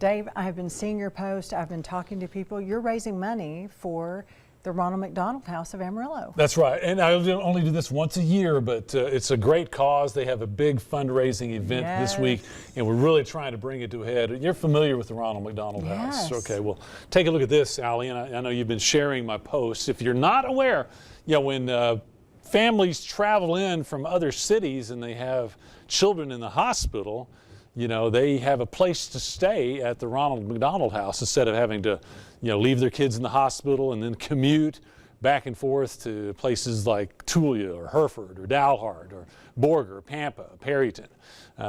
Dave, I've been seeing your post. I've been talking to people. You're raising money for the Ronald McDonald House of Amarillo. That's right. And I only do this once a year, but it's a great cause. They have a big fundraising event this week, and we're really trying to bring it to a head. You're familiar with the Ronald McDonald House. Okay, well, take a look at this, Allie, and I know you've been sharing my posts. If you're not aware, when families travel in from other cities and they have children in the hospital, they have a place to stay at the Ronald McDonald House instead of having to, leave their kids in the hospital and then commute back and forth to places like Tulia or Hereford or Dalhart or Borger, Pampa, Perryton.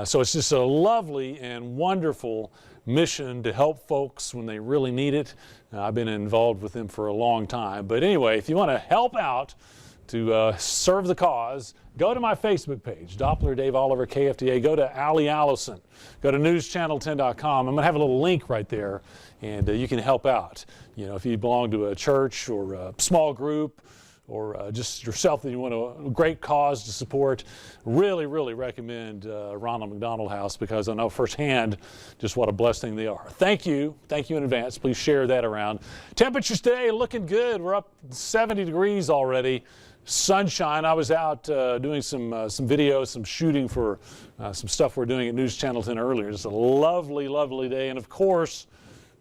So it's just a lovely and wonderful mission to help folks when they really need it. I've been involved with them for a long time. But anyway, if you want to help out to serve the cause, go to my Facebook page, Doppler Dave Oliver KFDA. Go to Allie Allison. Go to newschannel10.com. I'm going to have a little link right there, and you can help out. If you belong to a church or a small group or just yourself that you want a great cause to support, really, really recommend Ronald McDonald House, because I know firsthand just what a blessing they are. Thank you. Thank you in advance. Please share that around. Temperatures today looking good. We're up 70 degrees already. Sunshine. I was out doing some videos, some shooting for some stuff we're doing at News Channel 10 earlier. It's a lovely, lovely day. And of course,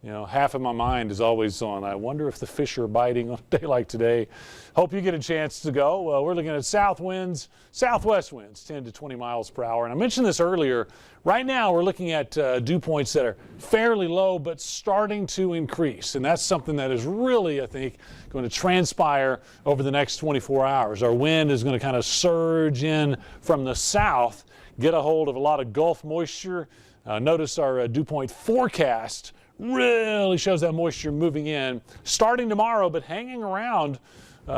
half of my mind is always on, I wonder if the fish are biting on a day like today. Hope you get a chance to go. We're looking at southwest winds, 10 to 20 miles per hour. And I mentioned this earlier. Right now, we're looking at dew points that are fairly low, but starting to increase. And that's something that is really, I think, going to transpire over the next 24 hours. Our wind is going to kind of surge in from the south, get a hold of a lot of Gulf moisture. Notice our dew point forecast really shows that moisture moving in starting tomorrow, but hanging around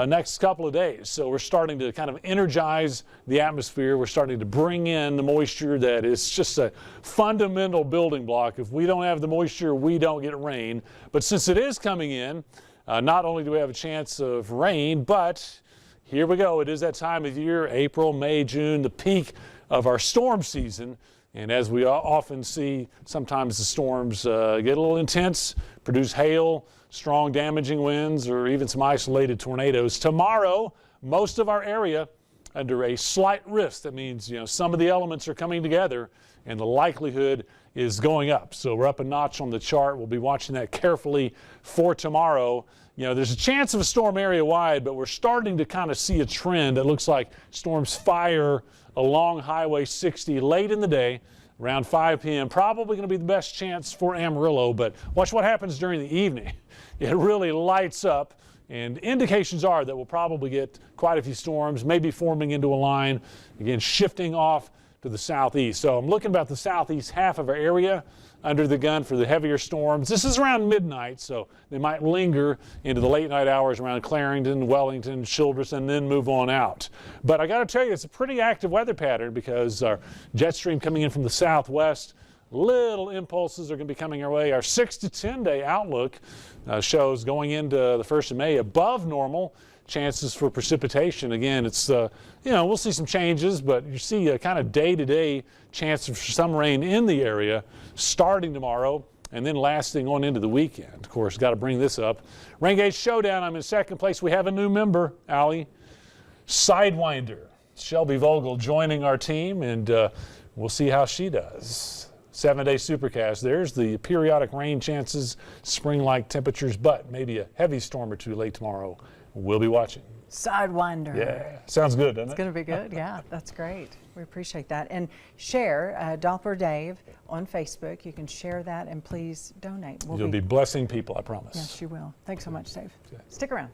next couple of days. So we're starting to kind of energize the atmosphere. We're starting to bring in the moisture that is just a fundamental building block. If we don't have the moisture, we don't get rain. But since it is coming in, not only do we have a chance of rain, but here we go. It is that time of year, April, May, June, the peak of our storm season. And as we often see, sometimes the storms get a little intense, produce hail, strong damaging winds, or even some isolated tornadoes. Tomorrow, most of our area under a slight risk. That means, some of the elements are coming together and the likelihood is going up. So we're up a notch on the chart. We'll be watching that carefully for tomorrow. There's a chance of a storm area wide, but we're starting to kind of see a trend that looks like storms fire along Highway 60 late in the day, around 5 p.m. Probably going to be the best chance for Amarillo, but watch what happens during the evening. It really lights up, and indications are that we'll probably get quite a few storms, maybe forming into a line, again, shifting off to the southeast. So I'm looking about the southeast half of our area under the gun for the heavier storms. This is around midnight, so they might linger into the late night hours around Clarendon, Wellington, Childress, and then move on out. But I got to tell you, it's a pretty active weather pattern because our jet stream coming in from the southwest, little impulses are going to be coming our way. Our 6 to 10 day outlook shows going into the 1st of May above normal. Chances for precipitation. Again, it's, we'll see some changes, but you see a kind of day-to-day chance for some rain in the area starting tomorrow and then lasting on into the weekend. Of course, got to bring this up. Rain gauge showdown. I'm in second place. We have a new member, Allie. Sidewinder. Shelby Vogel joining our team, and we'll see how she does. 7-day supercast. There's the periodic rain chances, spring-like temperatures, but maybe a heavy storm or two late tomorrow. We'll be watching. Sidewinder. Yeah, sounds good, doesn't it? It's going to be good. Yeah, that's great. We appreciate that. And share Doppler Dave on Facebook. You can share that and please donate. You'll be blessing people, I promise. Yes, you will. Thanks so much, Dave. Stick around.